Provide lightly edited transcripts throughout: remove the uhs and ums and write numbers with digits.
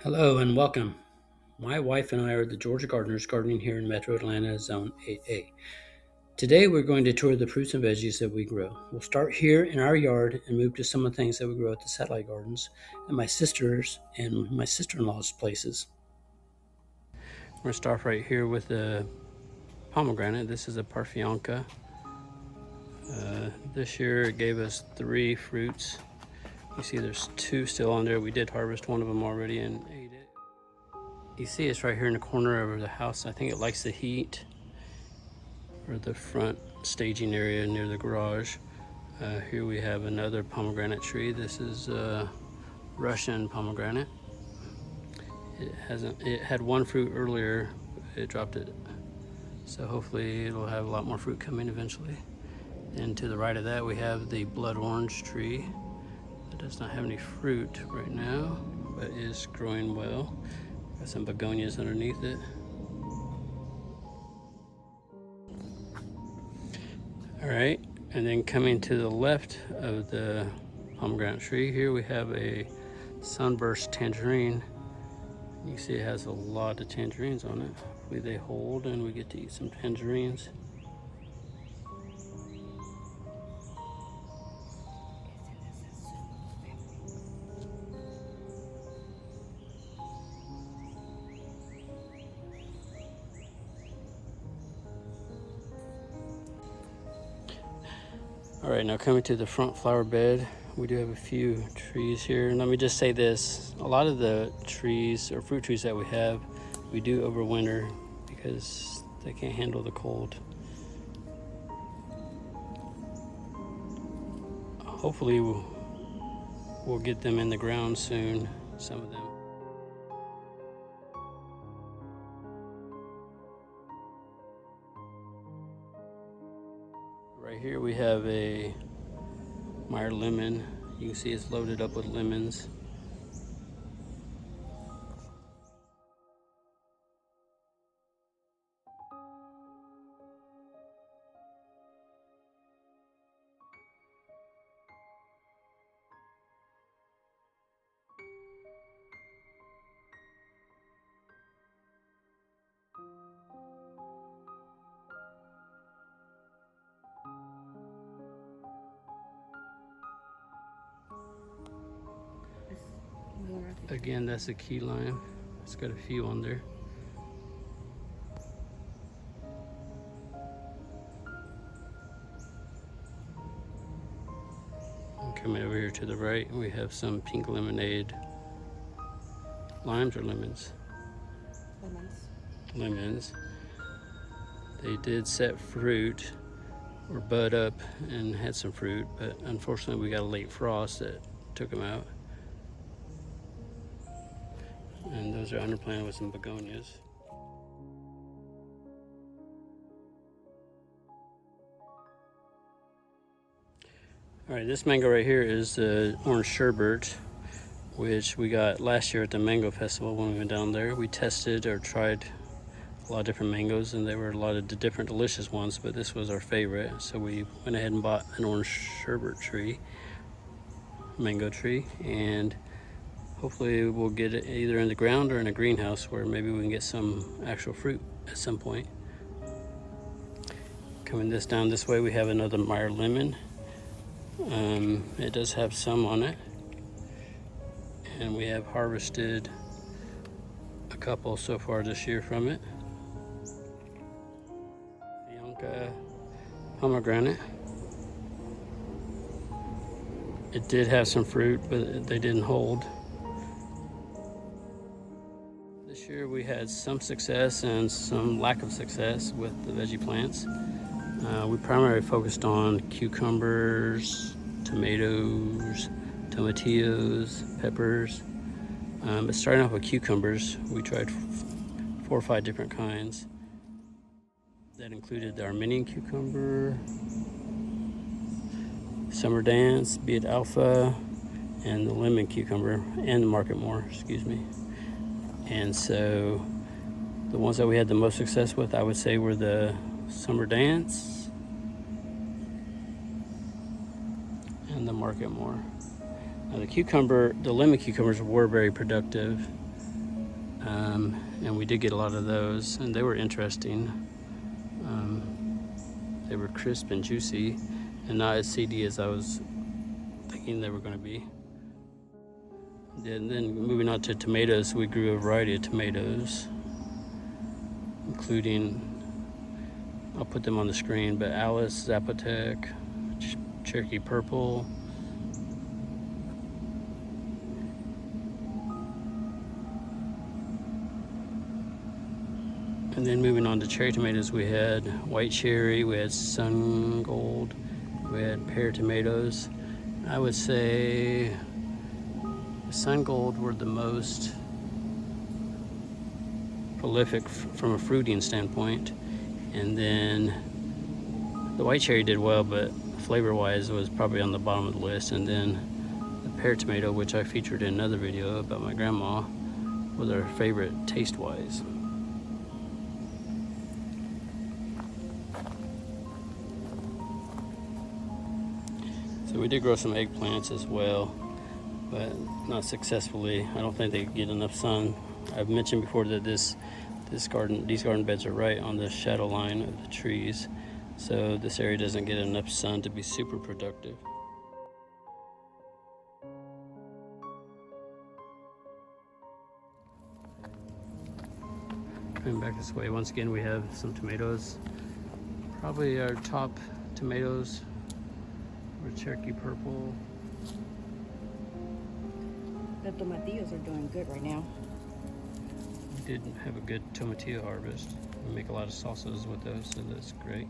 Hello and welcome. My wife and I are the Georgia Gardeners gardening here in Metro Atlanta, Zone 8A. Today we're going to tour the fruits and veggies that we grow. We'll start here in our yard and move to some of the things that we grow at the satellite gardens and my sister's and my sister-in-law's places. We're going to start right here with the pomegranate. This is a Parfionca. This year it gave us 3 fruits. You see there's 2 still on there. We did harvest one of them already and ate it. You see it's right here in the corner of the house. I think it likes the heat, or the front staging area near the garage. Here we have another pomegranate tree. This is Russian pomegranate. It had 1 fruit earlier, but it dropped it. So hopefully it'll have a lot more fruit coming eventually. And to the right of that we have the blood orange tree. It does not have any fruit right now, but is growing well. Got some begonias underneath it. All right, and then coming to the left of the pomegranate tree, here we have a sunburst tangerine. You see it has a lot of tangerines on it. Hopefully they hold and we get to eat some tangerines. All right, now coming to the front flower bed, we do have a few trees here. And let me just say this, a lot of the trees or fruit trees that we do overwinter because they can't handle the cold. Hopefully we'll get them in the ground soon, some of them. Right here we have a Meyer lemon. You can see it's loaded up with lemons. Again, that's a key lime. It's got a few on there. And coming over here to the right, we have some pink lemonade. Limes or lemons? Lemons. They did set fruit or bud up and had some fruit, but unfortunately we got a late frost that took them out. And those are underplanted with some begonias. All right, this mango right here is the orange sherbet, which we got last year at the mango festival when we went down there. We tested or tried a lot of different mangoes, and there were a lot of different delicious ones, but this was our favorite. So we went ahead and bought an orange sherbet tree, mango tree, and hopefully we'll get it either in the ground or in a greenhouse where maybe we can get some actual fruit at some point. Coming down this way, we have another Meyer lemon. It does have some on it, and we have harvested a couple so far this year from it. Bianca pomegranate. It did have some fruit, but they didn't hold. This year we had some success and some lack of success with the veggie plants. We primarily focused on cucumbers, tomatoes, tomatillos, peppers. But starting off with cucumbers, we tried 4 or 5 different kinds. That included the Armenian cucumber, Summer Dance, Be It Alpha, and the lemon cucumber, and the Market More, excuse me. And so the ones that we had the most success with, I would say, were the Summer Dance and the Market More. Now the lemon cucumbers were very productive. And we did get a lot of those, and they were interesting. They were crisp and juicy, and not as seedy as I was thinking they were going to be. And then moving on to tomatoes, we grew a variety of tomatoes, including, I'll put them on the screen, but Alice, Zapotec, Cherokee Purple, and then moving on to cherry tomatoes, we had white cherry, we had sun gold, we had pear tomatoes. I would say sun gold were the most prolific from a fruiting standpoint, and then the white cherry did well, but flavor wise was probably on the bottom of the list. And then the pear tomato, which I featured in another video about my grandma, was our favorite taste wise. So we did grow some eggplants as well, but not successfully. I don't think they get enough sun. I've mentioned before that these garden beds are right on the shadow line of the trees, so this area doesn't get enough sun to be super productive. Coming back this way, once again we have some tomatoes. Probably our top tomatoes were Cherokee Purple. The tomatillos are doing good right now. We did have a good tomatillo harvest. We make a lot of salsas with those, so that's great.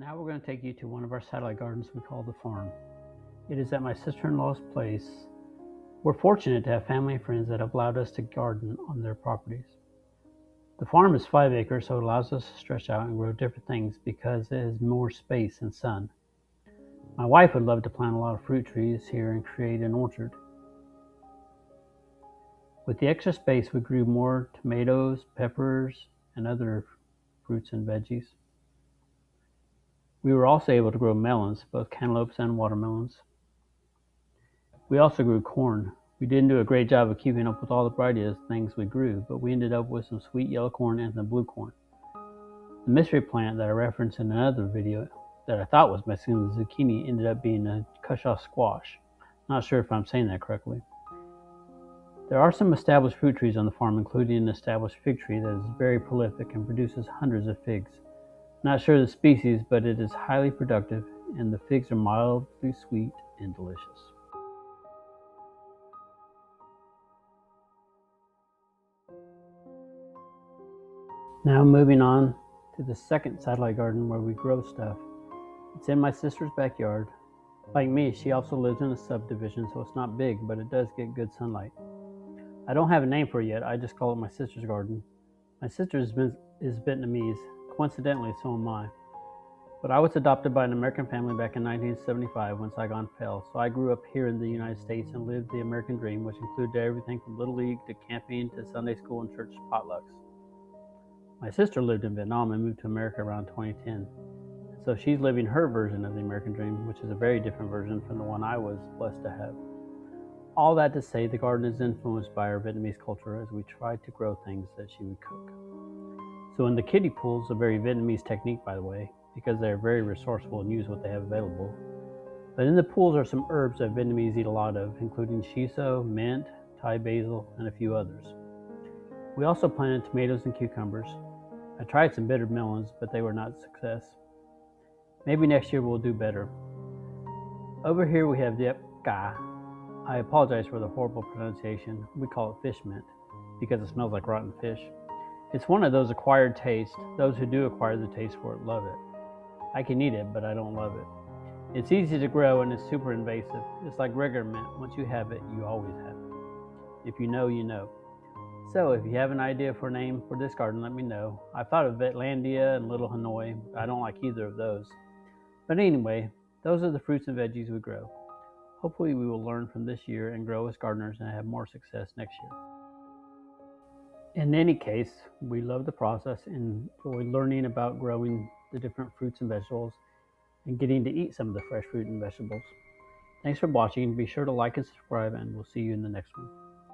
Now we're going to take you to one of our satellite gardens we call the farm. It is at my sister-in-law's place. We're fortunate to have family and friends that have allowed us to garden on their properties. The farm is 5 acres, so it allows us to stretch out and grow different things because it has more space and sun. My wife would love to plant a lot of fruit trees here and create an orchard. With the extra space, we grew more tomatoes, peppers, and other fruits and veggies. We were also able to grow melons, both cantaloupes and watermelons. We also grew corn. We didn't do a great job of keeping up with all the variety of things we grew, but we ended up with some sweet yellow corn and some blue corn. The mystery plant that I referenced in another video that I thought was Mexican zucchini ended up being a Cushaw squash. Not sure if I'm saying that correctly. There are some established fruit trees on the farm, including an established fig tree that is very prolific and produces hundreds of figs. Not sure of the species, but it is highly productive, and the figs are mildly sweet and delicious. Now moving on to the second satellite garden where we grow stuff. It's in my sister's backyard. Like me, she also lives in a subdivision, so it's not big, but it does get good sunlight. I don't have a name for it yet, I just call it my sister's garden. My sister is Vietnamese, coincidentally so am I. But I was adopted by an American family back in 1975 when Saigon fell, so I grew up here in the United States and lived the American dream, which included everything from Little League to camping to Sunday school and church potlucks. My sister lived in Vietnam and moved to America around 2010. So she's living her version of the American dream, which is a very different version from the one I was blessed to have. All that to say, the garden is influenced by our Vietnamese culture as we try to grow things that she would cook. So in the kiddie pools, a very Vietnamese technique by the way, because they're very resourceful and use what they have available. But in the pools are some herbs that Vietnamese eat a lot of, including shiso, mint, Thai basil, and a few others. We also planted tomatoes and cucumbers. I tried some bitter melons, but they were not a success. Maybe next year we'll do better. Over here we have Diep Ca. I apologize for the horrible pronunciation. We call it fish mint because it smells like rotten fish. It's one of those acquired tastes. Those who do acquire the taste for it love it. I can eat it, but I don't love it. It's easy to grow and it's super invasive. It's like regular mint. Once you have it, you always have it. If you know, you know. So if you have an idea for a name for this garden, let me know. I thought of Vetlandia and Little Hanoi. I don't like either of those. But anyway, those are the fruits and veggies we grow. Hopefully we will learn from this year and grow as gardeners and have more success next year. In any case, we love the process and enjoy learning about growing the different fruits and vegetables and getting to eat some of the fresh fruit and vegetables. Thanks for watching. Be sure to like and subscribe, and we'll see you in the next one.